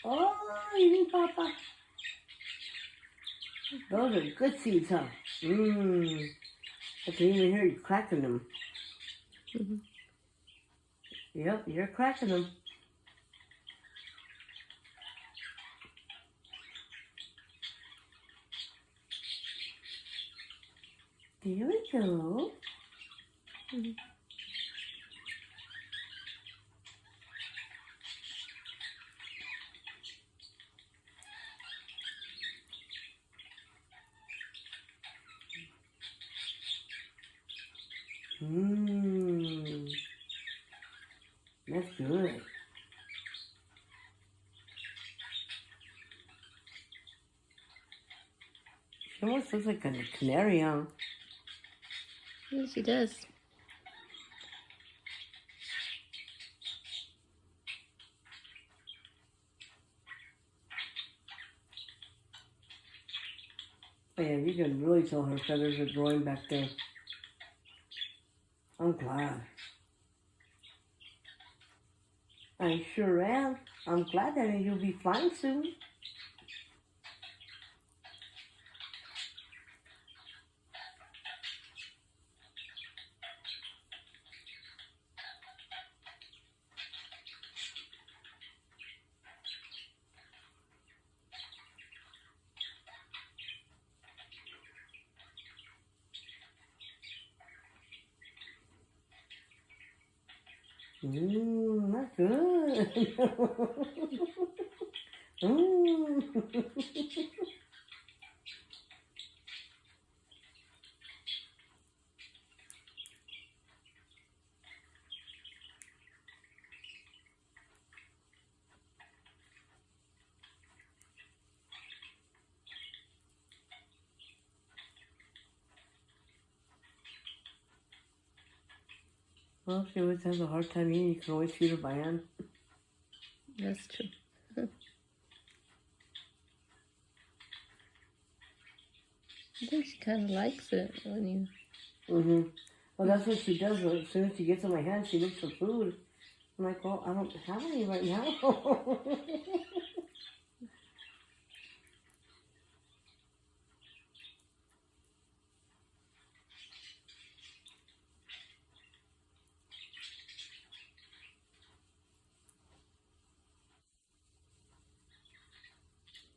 Oh, eating Papa. Those are good seeds, huh? Mmm. I can even hear you cracking them. Mm-hmm. Yep, you're cracking them. There we go. Mm-hmm. Mmm. That's good. She almost looks like a canary, huh? Yes, she does. Oh, yeah, you can really tell her feathers are growing back there. I'm glad. I sure am. I'm glad that you'll be fine soon. Mmm, that's good. Mmm. Well, if she always has a hard time eating, you can always feed her by hand. That's true. I think she kind of likes it when you... Mm-hmm. Well, that's what she does. As soon as she gets in my hand, she looks for food. I'm like, well, I don't have any right now.